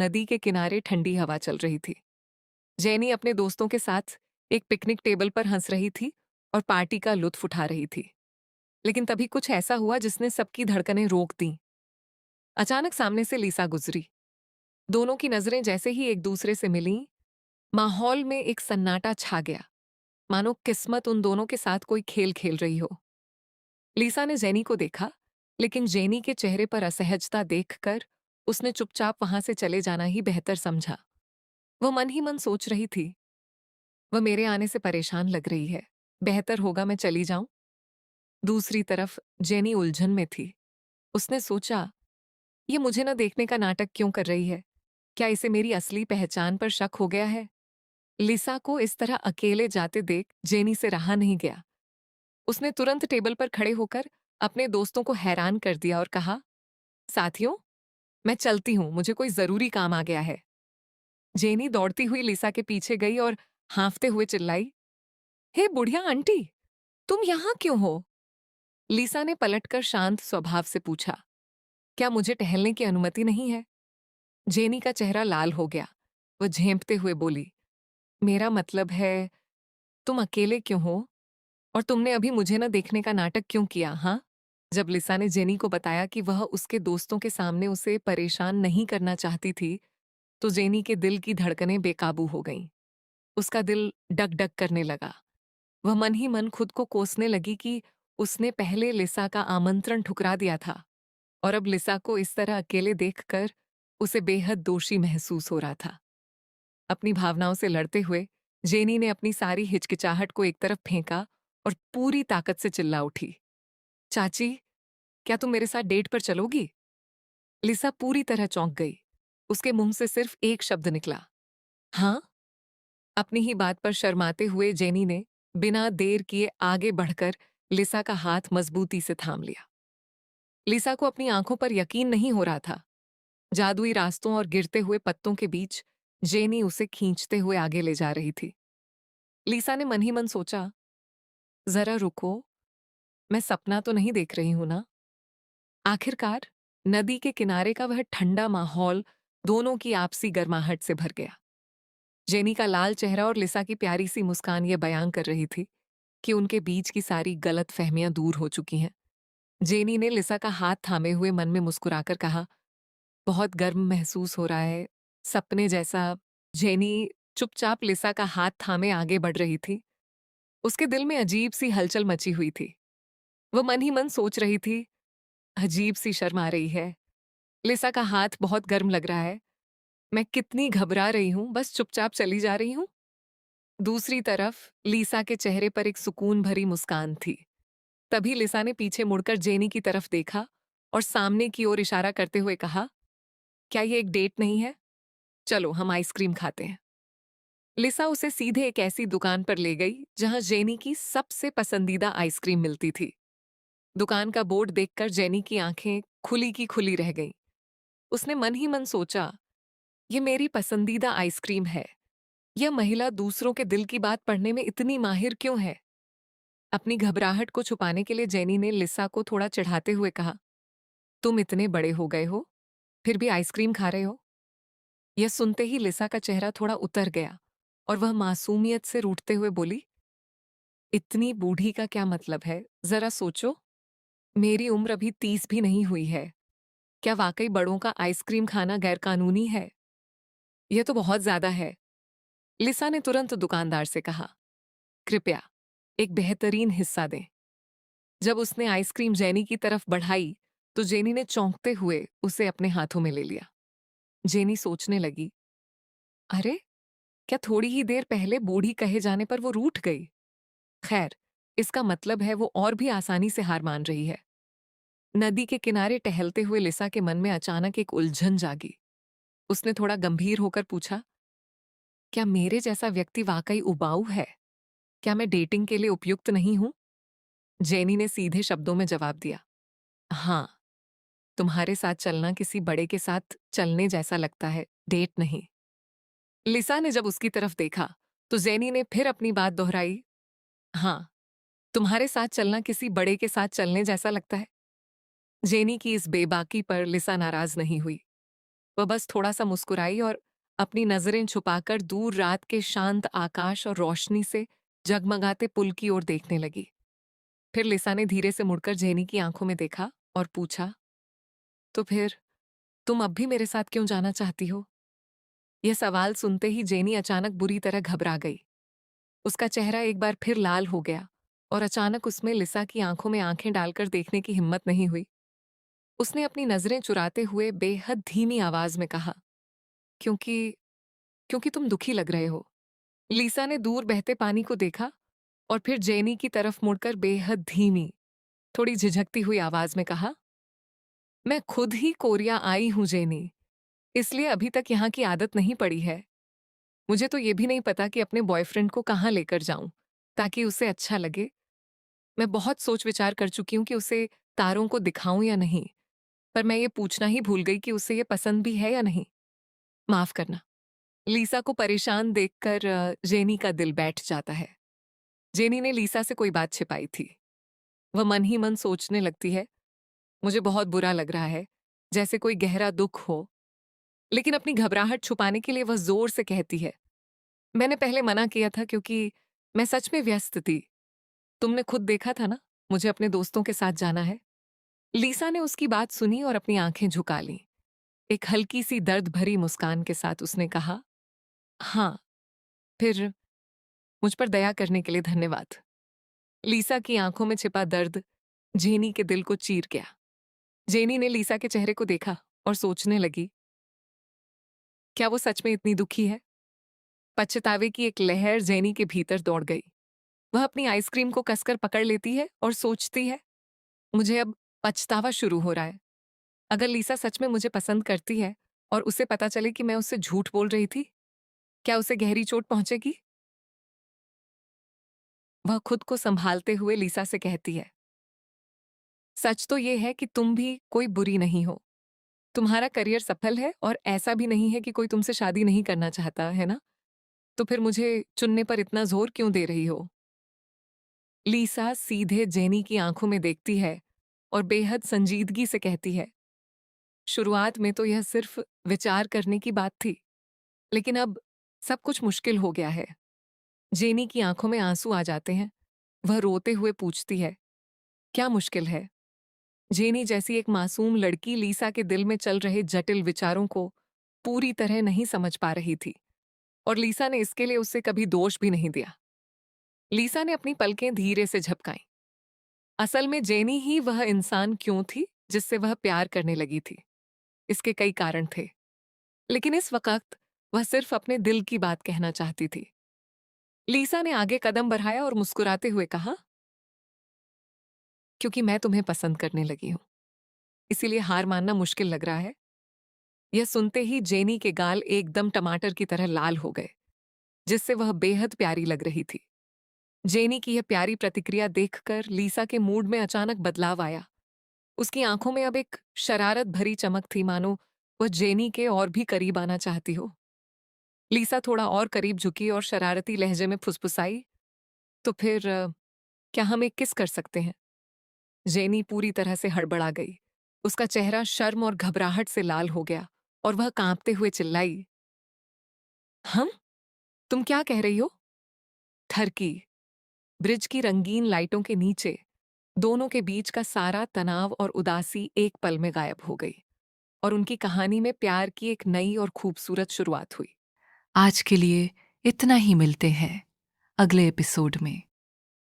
नदी के किनारे ठंडी हवा चल रही थी। जेनी अपने दोस्तों के साथ एक पिकनिक टेबल पर हंस रही थी और पार्टी का लुत्फ उठा रही थी। लेकिन तभी कुछ ऐसा हुआ जिसने सबकी धड़कनें रोक दी। अचानक सामने से लिसा गुजरी। दोनों की नजरें जैसे ही एक दूसरे से मिलीं, माहौल में एक सन्नाटा छा गया, मानो किस्मत उन दोनों के साथ कोई खेल खेल रही हो। लिसा ने जेनी को देखा, लेकिन जेनी के चेहरे पर असहजता देखकर उसने चुपचाप वहां से चले जाना ही बेहतर समझा। वो मन ही मन सोच रही थी, वह मेरे आने से परेशान लग रही है, बेहतर होगा मैं चली जाऊं। दूसरी तरफ जेनी उलझन में थी। उसने सोचा, ये मुझे न देखने का नाटक क्यों कर रही है? क्या इसे मेरी असली पहचान पर शक हो गया है? लिसा को इस तरह अकेले जाते देख जेनी से रहा नहीं गया। उसने तुरंत टेबल पर खड़े होकर अपने दोस्तों को हैरान कर दिया और कहा, साथियों, मैं चलती हूं, मुझे कोई जरूरी काम आ गया है। जेनी दौड़ती हुई लिसा के पीछे गई और हांफते हुए चिल्लाई, हे बुढ़िया आंटी, तुम यहां क्यों हो? लिसा ने पलटकर शांत स्वभाव से पूछा, क्या मुझे टहलने की अनुमति नहीं है? जेनी का चेहरा लाल हो गया। वह झेंपते हुए बोली, मेरा मतलब है, तुम अकेले क्यों हो? और तुमने अभी मुझे न देखने का नाटक क्यों किया, हाँ? जब लिसा ने जेनी को बताया कि वह उसके दोस्तों के सामने उसे परेशान नहीं करना चाहती थी, तो जेनी के दिल की धड़कनें बेकाबू हो गईं। उसका दिल डग डग करने लगा। वह मन ही मन खुद को कोसने लगी कि उसने पहले लिसा का आमंत्रण ठुकरा दिया था और अब लिसा को इस तरह अकेले देखकर उसे बेहद दोषी महसूस हो रहा था। अपनी भावनाओं से लड़ते हुए जेनी ने अपनी सारी हिचकिचाहट को एक तरफ फेंका और पूरी ताकत से चिल्ला उठी, चाची, क्या तुम मेरे साथ डेट पर चलोगी? लिसा पूरी तरह चौंक गई। उसके मुंह से सिर्फ एक शब्द निकला, हाँ। अपनी ही बात पर शर्माते हुए जेनी ने बिना देर किए आगे बढ़कर लिसा का हाथ मजबूती से थाम लिया। लिसा को अपनी आंखों पर यकीन नहीं हो रहा था। जादुई रास्तों और गिरते हुए पत्तों के बीच जेनी उसे खींचते हुए आगे ले जा रही थी। लिसा ने मन ही मन सोचा, जरा रुको, मैं सपना तो नहीं देख रही हूं ना? आखिरकार नदी के किनारे का वह ठंडा माहौल दोनों की आपसी गर्माहट से भर गया। जेनी का लाल चेहरा और लिसा की प्यारी सी मुस्कान ये बयां कर रही थी कि उनके बीच की सारी गलत फहमियां दूर हो चुकी हैं। जेनी ने लिसा का हाथ थामे हुए मन में मुस्कुराकर कहा, बहुत गर्म महसूस हो रहा है, सपने जैसा। जेनी चुपचाप लिसा का हाथ थामे आगे बढ़ रही थी। उसके दिल में अजीब सी हलचल मची हुई थी। वह मन ही मन सोच रही थी, अजीब सी शर्म आ रही है, लिसा का हाथ बहुत गर्म लग रहा है, मैं कितनी घबरा रही हूं, बस चुपचाप चली जा रही हूं। दूसरी तरफ लिसा के चेहरे पर एक सुकून भरी मुस्कान थी। तभी लिसा ने पीछे मुड़कर जेनी की तरफ देखा और सामने की ओर इशारा करते हुए कहा, क्या ये एक डेट नहीं है? चलो हम आइसक्रीम खाते हैं। लिसा उसे सीधे एक ऐसी दुकान पर ले गई जहां जेनी की सबसे पसंदीदा आइसक्रीम मिलती थी। दुकान का बोर्ड देखकर जेनी की आंखें खुली की खुली रह गईं। उसने मन ही मन सोचा, ये मेरी पसंदीदा आइसक्रीम है। यह महिला दूसरों के दिल की बात पढ़ने में इतनी माहिर क्यों है? अपनी घबराहट को छुपाने के लिए जेनी ने लिसा को थोड़ा चिढ़ाते हुए कहा, तुम इतने बड़े हो गए हो, फिर भी आइसक्रीम खा रहे हो? यह सुनते ही लिसा का चेहरा थोड़ा उतर गया और वह मासूमियत से रूठते हुए बोली, इतनी बूढ़ी का क्या मतलब है? जरा सोचो, मेरी उम्र अभी 30 भी नहीं हुई है। क्या वाकई बड़ों का आइसक्रीम खाना गैरकानूनी है? यह तो बहुत ज्यादा है। लिसा ने तुरंत दुकानदार से कहा, कृपया एक बेहतरीन हिस्सा दें। जब उसने आइसक्रीम जेनी की तरफ बढ़ाई तो जेनी ने चौंकते हुए उसे अपने हाथों में ले लिया। जेनी सोचने लगी, अरे, क्या थोड़ी ही देर पहले बूढ़ी कहे जाने पर वो रूठ गई? खैर, इसका मतलब है वो और भी आसानी से हार मान रही है। नदी के किनारे टहलते हुए लिसा के मन में अचानक एक उलझन जागी। उसने थोड़ा गंभीर होकर पूछा, क्या मेरे जैसा व्यक्ति वाकई उबाऊ है? क्या मैं डेटिंग के लिए उपयुक्त नहीं हूं? जेनी ने सीधे शब्दों में जवाब दिया, हाँ, तुम्हारे साथ चलना किसी बड़े के साथ चलने जैसा लगता है, डेट नहीं। लिसा ने जब उसकी तरफ देखा तो जेनी ने फिर अपनी बात दोहराई, हाँ, तुम्हारे साथ चलना किसी बड़े के साथ चलने जैसा लगता है। जेनी की इस बेबाकी पर लिसा नाराज नहीं हुई। वह बस थोड़ा-सा मुस्कुराई और अपनी नज़रें छुपाकर दूर रात के शांत आकाश और रोशनी से जगमगाते पुल की ओर देखने लगी। फिर लिसा ने धीरे से मुड़कर जेनी की आंखों में देखा और पूछा, "तो फिर तुम अब भी मेरे साथ क्यों जाना चाहती हो?" यह सवाल सुनते ही जेनी अचानक बुरी तरह घबरा गई। उसका चेहरा एक बार फिर लाल हो गया और अचानक उसमें लिसा की आंखों में आंखें डालकर देखने की हिम्मत नहीं हुई। उसने अपनी नजरें चुराते हुए बेहद धीमी आवाज में कहा, क्योंकि क्योंकि तुम दुखी लग रहे हो। लीसा ने दूर बहते पानी को देखा और फिर जेनी की तरफ मुड़कर बेहद धीमी, थोड़ी झिझकती हुई आवाज में कहा, मैं खुद ही कोरिया आई हूं जेनी, इसलिए अभी तक यहाँ की आदत नहीं पड़ी है। मुझे तो ये भी नहीं पता कि अपने बॉयफ्रेंड को कहाँ लेकर जाऊं ताकि उसे अच्छा लगे। मैं बहुत सोच विचार कर चुकी हूं कि उसे तारों को दिखाऊं या नहीं, पर मैं ये पूछना ही भूल गई कि उसे ये पसंद भी है या नहीं। माफ करना। लीसा को परेशान देखकर जेनी का दिल बैठ जाता है। जेनी ने लीसा से कोई बात छिपाई थी। वह मन ही मन सोचने लगती है, मुझे बहुत बुरा लग रहा है, जैसे कोई गहरा दुख हो। लेकिन अपनी घबराहट छुपाने के लिए वह जोर से कहती है, मैंने पहले मना किया था क्योंकि मैं सच में व्यस्त थी। तुमने खुद देखा था ना, मुझे अपने दोस्तों के साथ जाना है। लीसा ने उसकी बात सुनी और अपनी आंखें झुका लीं। एक हल्की सी दर्द भरी मुस्कान के साथ उसने कहा, हाँ, फिर मुझ पर दया करने के लिए धन्यवाद। लीसा की आंखों में छिपा दर्द जेनी के दिल को चीर गया। जेनी ने लीसा के चेहरे को देखा और सोचने लगी, क्या वो सच में इतनी दुखी है? पछतावे की एक लहर जेनी के भीतर दौड़ गई। वह अपनी आइसक्रीम को कसकर पकड़ लेती है और सोचती है, मुझे अब पछतावा शुरू हो रहा है। अगर लीसा सच में मुझे पसंद करती है और उसे पता चले कि मैं उससे झूठ बोल रही थी, क्या उसे गहरी चोट पहुंचेगी? वह खुद को संभालते हुए लीसा से कहती है, सच तो यह है कि तुम भी कोई बुरी नहीं हो। तुम्हारा करियर सफल है और ऐसा भी नहीं है कि कोई तुमसे शादी नहीं करना चाहता है ना? तो फिर मुझे चुनने पर इतना जोर क्यों दे रही हो? लीसा सीधे जेनी की आंखों में देखती है और बेहद संजीदगी से कहती है, शुरुआत में तो यह सिर्फ विचार करने की बात थी, लेकिन अब सब कुछ मुश्किल हो गया है। जेनी की आंखों में आंसू आ जाते हैं। वह रोते हुए पूछती है, क्या मुश्किल है? जेनी जैसी एक मासूम लड़की लीसा के दिल में चल रहे जटिल विचारों को पूरी तरह नहीं समझ पा रही थी और लीसा ने इसके लिए उससे कभी दोष भी नहीं दिया। लीसा ने अपनी पलकें धीरे से झपकाईं। असल में जेनी ही वह इंसान क्यों थी जिससे वह प्यार करने लगी थी? इसके कई कारण थे, लेकिन इस वक्त वह सिर्फ अपने दिल की बात कहना चाहती थी। लीसा ने आगे कदम बढ़ाया और मुस्कुराते हुए कहा, क्योंकि मैं तुम्हें पसंद करने लगी हूं, इसीलिए हार मानना मुश्किल लग रहा है। यह सुनते ही जेनी के गाल एकदम टमाटर की तरह लाल हो गए, जिससे वह बेहद प्यारी लग रही थी। जेनी की यह प्यारी प्रतिक्रिया देखकर लीसा के मूड में अचानक बदलाव आया। उसकी आंखों में अब एक शरारत भरी चमक थी, मानो वह जेनी के और भी करीब आना चाहती हो। लीसा थोड़ा और करीब झुकी और शरारती लहजे में फुसफुसाई, तो फिर क्या हम एक किस कर सकते हैं? जेनी पूरी तरह से हड़बड़ा गई। उसका चेहरा शर्म और घबराहट से लाल हो गया और वह कांपते हुए चिल्लाई, हम? तुम क्या कह रही हो? थरकी। ब्रिज की रंगीन लाइटों के नीचे दोनों के बीच का सारा तनाव और उदासी एक पल में गायब हो गई और उनकी कहानी में प्यार की एक नई और खूबसूरत शुरुआत हुई। आज के लिए इतना ही, मिलते हैं अगले एपिसोड में।